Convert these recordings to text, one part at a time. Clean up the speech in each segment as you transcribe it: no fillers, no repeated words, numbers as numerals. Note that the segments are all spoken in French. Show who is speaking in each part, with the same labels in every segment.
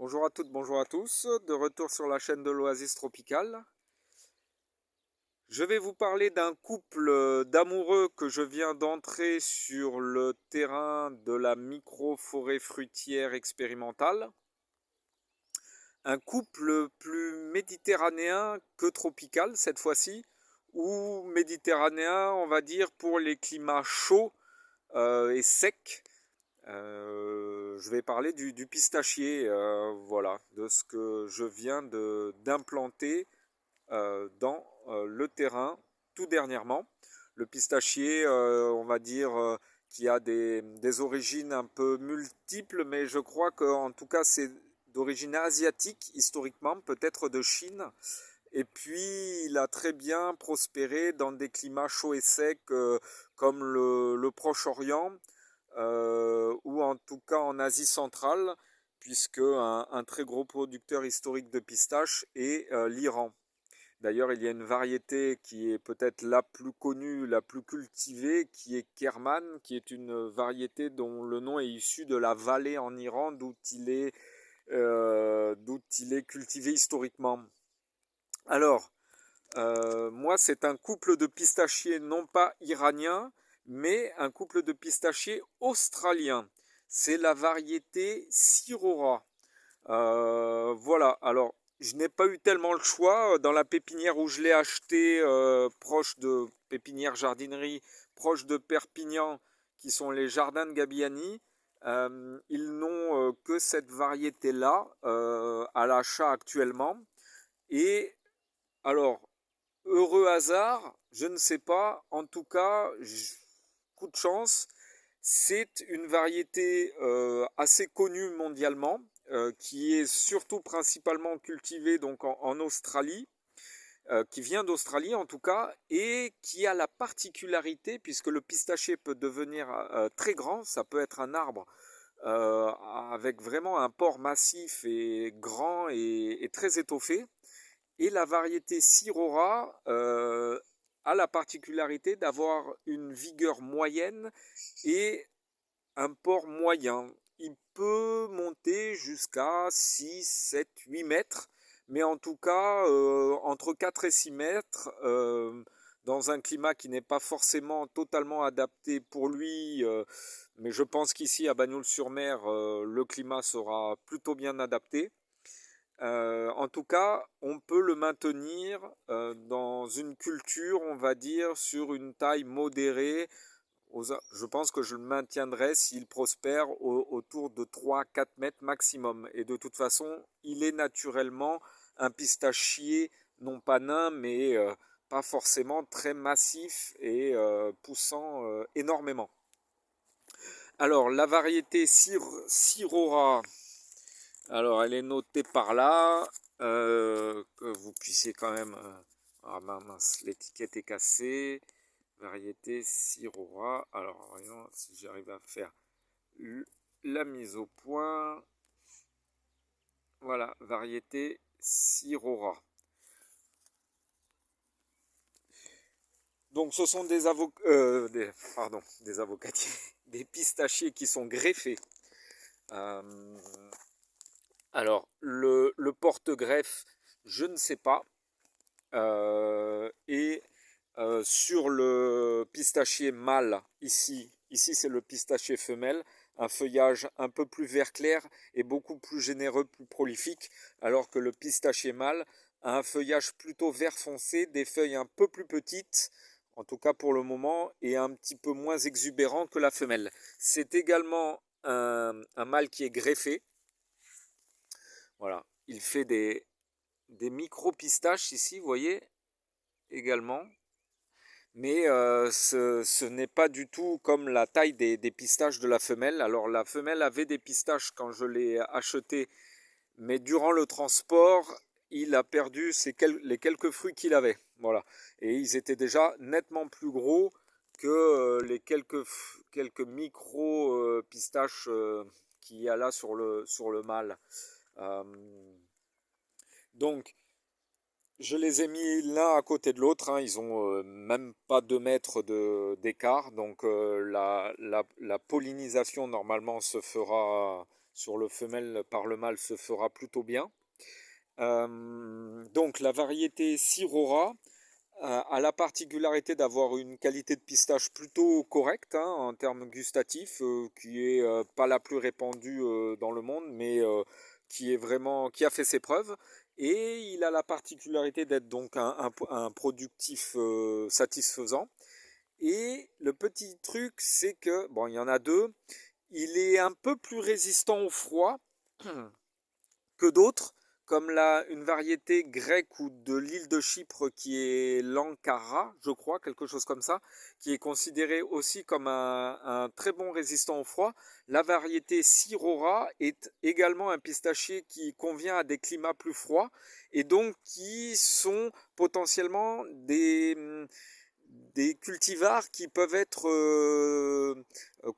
Speaker 1: Bonjour à toutes, bonjour à tous, de retour sur la chaîne de l'Oasis Tropicale. Je vais vous parler d'un couple d'amoureux que je viens d'entrer sur le terrain de la micro-forêt fruitière expérimentale. Un couple plus méditerranéen que tropical cette fois-ci, ou méditerranéen, on va dire, pour les climats chauds et secs. Je vais parler du pistachier, voilà, de ce que je viens d'implanter dans le terrain tout dernièrement. Le pistachier, on va dire, qui a des origines un peu multiples, mais je crois qu'en tout cas c'est d'origine asiatique historiquement, peut-être de Chine. Et puis il a très bien prospéré dans des climats chauds et secs comme le Proche-Orient ou en tout cas en Asie centrale, puisque un très gros producteur historique de pistaches est l'Iran. D'ailleurs, il y a une variété qui est peut-être la plus connue, la plus cultivée, qui est Kerman, qui est une variété dont le nom est issu de la vallée en Iran, d'où il est cultivé historiquement. Alors, moi, c'est un couple de pistachiers non pas iranien, mais un couple de pistachiers australien. C'est la variété Syrora. Voilà, alors je n'ai pas eu tellement le choix. Dans la pépinière où je l'ai acheté, proche de pépinière jardinerie, proche de Perpignan, qui sont les jardins de Gabiani, ils n'ont que cette variété-là à l'achat actuellement. Et alors, heureux hasard, je ne sais pas, en tout cas, coup de chance, c'est une variété assez connue mondialement, qui est surtout principalement cultivée donc en Australie, qui vient d'Australie en tout cas, et qui a la particularité, puisque le pistachier peut devenir très grand, ça peut être un arbre avec vraiment un port massif et grand et très étoffé, et la variété Syrora a la particularité d'avoir une vigueur moyenne et un port moyen. Il peut monter jusqu'à 6, 7, 8 mètres, mais en tout cas entre 4 et 6 mètres, dans un climat qui n'est pas forcément totalement adapté pour lui, mais je pense qu'ici à Bagnols-sur-Mer, le climat sera plutôt bien adapté. En tout cas, on peut le maintenir dans une culture, on va dire, sur une taille modérée. Je pense que je le maintiendrai s'il prospère autour de 3-4 mètres maximum. Et de toute façon, il est naturellement un pistachier, non pas nain, mais pas forcément très massif et poussant énormément. Alors, la variété Syrora, alors elle est notée par là, que vous puissiez quand même... ah mince, l'étiquette est cassée. Variété Syrora. Alors, voyons si j'arrive à faire la mise au point. Voilà, variété Syrora. Donc, ce sont des avocatiers, des pistachiers qui sont greffés. Euh, alors, le porte-greffe, je ne sais pas. Et sur le pistachier mâle, ici c'est le pistachier femelle, un feuillage un peu plus vert clair et beaucoup plus généreux, plus prolifique, alors que le pistachier mâle a un feuillage plutôt vert foncé, des feuilles un peu plus petites, en tout cas pour le moment, et un petit peu moins exubérant que la femelle. C'est également un mâle qui est greffé. Voilà, il fait des micro-pistaches ici, vous voyez, également. Mais ce n'est pas du tout comme la taille des pistaches de la femelle. Alors la femelle avait des pistaches quand je l'ai acheté, mais durant le transport, il a perdu les quelques fruits qu'il avait. Voilà. Et ils étaient déjà nettement plus gros que les quelques micro pistaches qu'il y a là sur le mâle. Euh, donc je les ai mis l'un à côté de l'autre, hein. Ils ont même pas 2 mètres d'écart. Donc la pollinisation normalement se fera sur le femelle par le mâle se fera plutôt bien. Donc la variété Sirora a la particularité d'avoir une qualité de pistache plutôt correcte hein, en termes gustatifs, qui est pas la plus répandue dans le monde, mais qui est vraiment qui a fait ses preuves. Et il a la particularité d'être donc un productif satisfaisant. Et le petit truc, c'est que bon, il y en a deux. Il est un peu plus résistant au froid que d'autres, comme une variété grecque ou de l'île de Chypre qui est l'Ankara, je crois, quelque chose comme ça, qui est considéré aussi comme un très bon résistant au froid. La variété Sirora est également un pistachier qui convient à des climats plus froids et donc qui sont potentiellement des cultivars qui peuvent être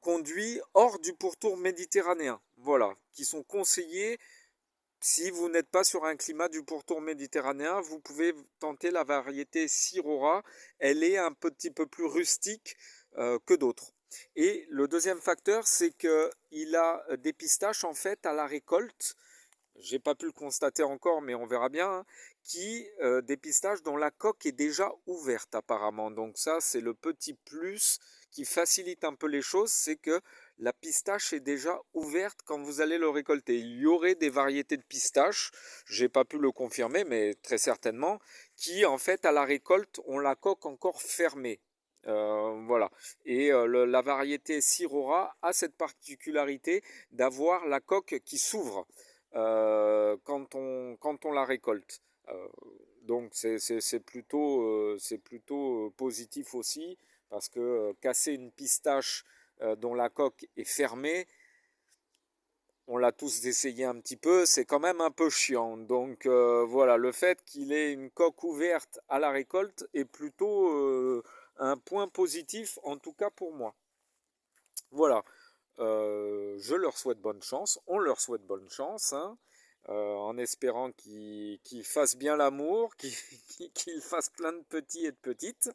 Speaker 1: conduits hors du pourtour méditerranéen. Voilà, qui sont conseillés si vous n'êtes pas sur un climat du pourtour méditerranéen, vous pouvez tenter la variété Syrora. Elle est un petit peu plus rustique que d'autres. Et le deuxième facteur, c'est qu'il a des pistaches en fait à la récolte. J'ai pas pu le constater encore, mais on verra bien. Hein, des pistaches dont la coque est déjà ouverte apparemment. Donc ça, c'est le petit plus qui facilite un peu les choses, c'est que la pistache est déjà ouverte quand vous allez le récolter. Il y aurait des variétés de pistaches, j'ai pas pu le confirmer, mais très certainement, qui en fait à la récolte ont la coque encore fermée. Voilà. Et la variété Syrora a cette particularité d'avoir la coque qui s'ouvre quand on la récolte. Euh, donc c'est plutôt positif aussi parce que casser une pistache dont la coque est fermée, on l'a tous essayé un petit peu, c'est quand même un peu chiant. Donc voilà, le fait qu'il ait une coque ouverte à la récolte est plutôt un point positif, en tout cas pour moi. Voilà, je leur souhaite bonne chance, on leur souhaite bonne chance, hein, en espérant qu'ils fassent bien l'amour, qu'ils fassent plein de petits et de petites.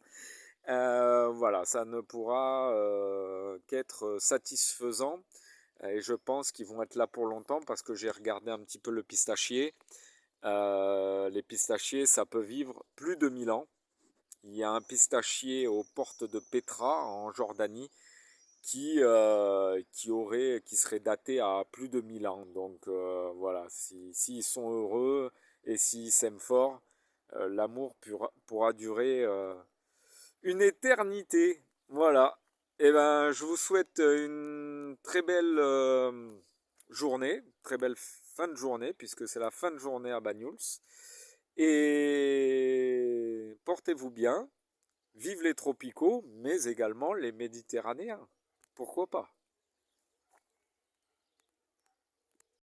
Speaker 1: Voilà, ça ne pourra qu'être satisfaisant. Et je pense qu'ils vont être là pour longtemps parce que j'ai regardé un petit peu le pistachier. Les pistachiers, ça peut vivre plus de 1000 ans. Il y a un pistachier aux portes de Petra en Jordanie qui serait daté à plus de 1000 ans. Donc voilà, s'ils sont heureux et s'ils s'aiment fort, l'amour pourra durer une éternité. Voilà. Et ben, je vous souhaite une très belle journée, très belle fin de journée, puisque c'est la fin de journée à Banyuls. Et portez-vous bien. Vive les tropicaux, mais également les méditerranéens. Pourquoi pas?